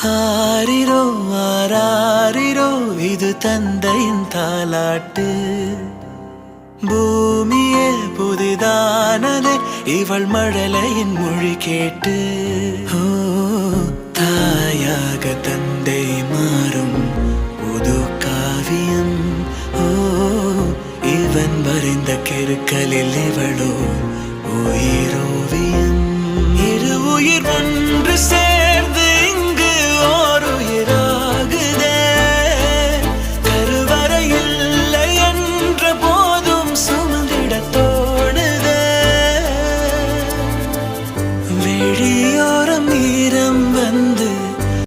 ஆரிரோ ஆராரிரோ இது தந்தையின் தாலாட்டு. பூமியே புதிதானதே இவள் மழலையின் மொழி கேட்டு. ஓ